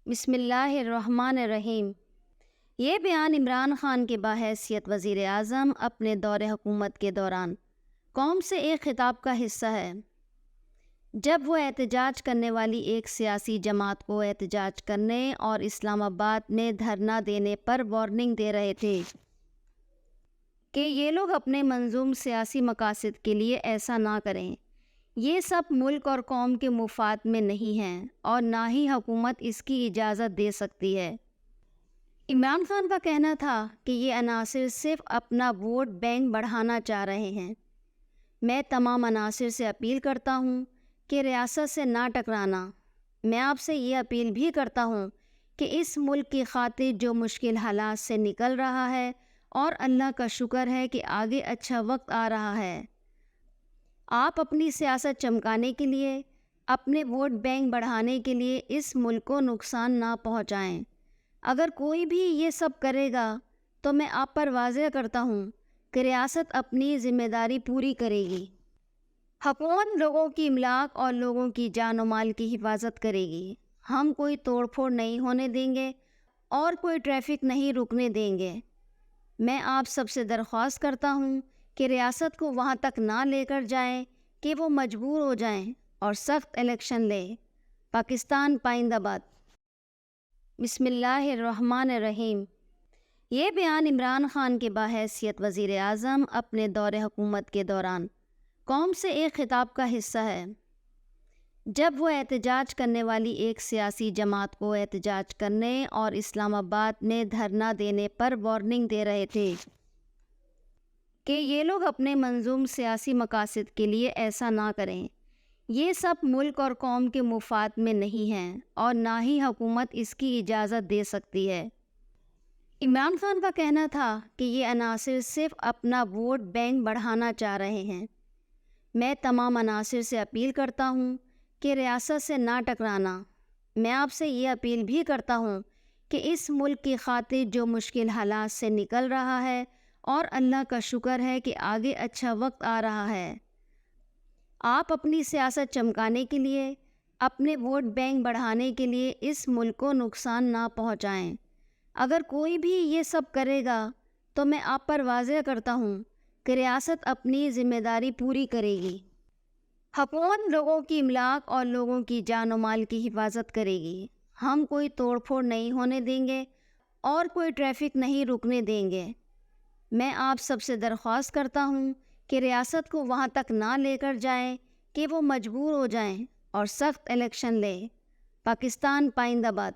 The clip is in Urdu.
بسم اللہ الرحمن الرحیم۔ یہ بیان عمران خان کے بحیثیت وزیر اعظم اپنے دور حکومت کے دوران قوم سے ایک خطاب کا حصہ ہے، جب وہ احتجاج کرنے والی ایک سیاسی جماعت کو احتجاج کرنے اور اسلام آباد میں دھرنا دینے پر وارننگ دے رہے تھے کہ یہ لوگ اپنے منظوم سیاسی مقاصد کے لیے ایسا نہ کریں۔ یہ سب ملک اور قوم کے مفاد میں نہیں ہیں اور نہ ہی حکومت اس کی اجازت دے سکتی ہے۔ عمران خان کا کہنا تھا کہ یہ عناصر صرف اپنا ووٹ بینک بڑھانا چاہ رہے ہیں۔ میں تمام عناصر سے اپیل کرتا ہوں کہ ریاست سے نہ ٹکرانا۔ میں آپ سے یہ اپیل بھی کرتا ہوں کہ اس ملک کی خاطر جو مشکل حالات سے نکل رہا ہے، اور اللہ کا شکر ہے کہ آگے اچھا وقت آ رہا ہے، آپ اپنی سیاست چمکانے کے لیے، اپنے ووٹ بینک بڑھانے کے لیے اس ملک کو نقصان نہ پہنچائیں۔ اگر کوئی بھی یہ سب کرے گا تو میں آپ پر واضح کرتا ہوں کہ ریاست اپنی ذمہ داری پوری کرے گی۔ حکومت لوگوں کی املاک اور لوگوں کی جان و مال کی حفاظت کرے گی۔ ہم کوئی توڑ پھوڑ نہیں ہونے دیں گے اور کوئی ٹریفک نہیں رکنے دیں گے۔ میں آپ سب سے درخواست کرتا ہوں کہ ریاست کو وہاں تک نہ لے کر جائیں کہ وہ مجبور ہو جائیں اور سخت الیکشن لیں۔ پاکستان پائندہ باد۔ بسم اللہ الرحمن الرحیم۔ یہ بیان عمران خان کے بحیثیت وزیر اعظم اپنے دور حکومت کے دوران قوم سے ایک خطاب کا حصہ ہے، جب وہ احتجاج کرنے والی ایک سیاسی جماعت کو احتجاج کرنے اور اسلام آباد میں دھرنا دینے پر وارننگ دے رہے تھے کہ یہ لوگ اپنے منظوم سیاسی مقاصد کے لیے ایسا نہ کریں۔ یہ سب ملک اور قوم کے مفاد میں نہیں ہیں اور نہ ہی حکومت اس کی اجازت دے سکتی ہے۔ عمران خان کا کہنا تھا کہ یہ عناصر صرف اپنا ووٹ بینک بڑھانا چاہ رہے ہیں۔ میں تمام عناصر سے اپیل کرتا ہوں کہ ریاست سے نہ ٹکرانا۔ میں آپ سے یہ اپیل بھی کرتا ہوں کہ اس ملک کی خاطر جو مشکل حالات سے نکل رہا ہے، اور اللہ کا شکر ہے کہ آگے اچھا وقت آ رہا ہے، آپ اپنی سیاست چمکانے کے لیے، اپنے ووٹ بینک بڑھانے کے لیے اس ملک کو نقصان نہ پہنچائیں۔ اگر کوئی بھی یہ سب کرے گا تو میں آپ پر واضح کرتا ہوں کہ ریاست اپنی ذمہ داری پوری کرے گی۔ حکومت لوگوں کی املاک اور لوگوں کی جان و مال کی حفاظت کرے گی۔ ہم کوئی توڑ پھوڑ نہیں ہونے دیں گے اور کوئی ٹریفک نہیں رکنے دیں گے۔ میں آپ سب سے درخواست کرتا ہوں کہ ریاست کو وہاں تک نہ لے کر جائیں کہ وہ مجبور ہو جائیں اور سخت الیکشن لیں۔ پاکستان پائندہ باد۔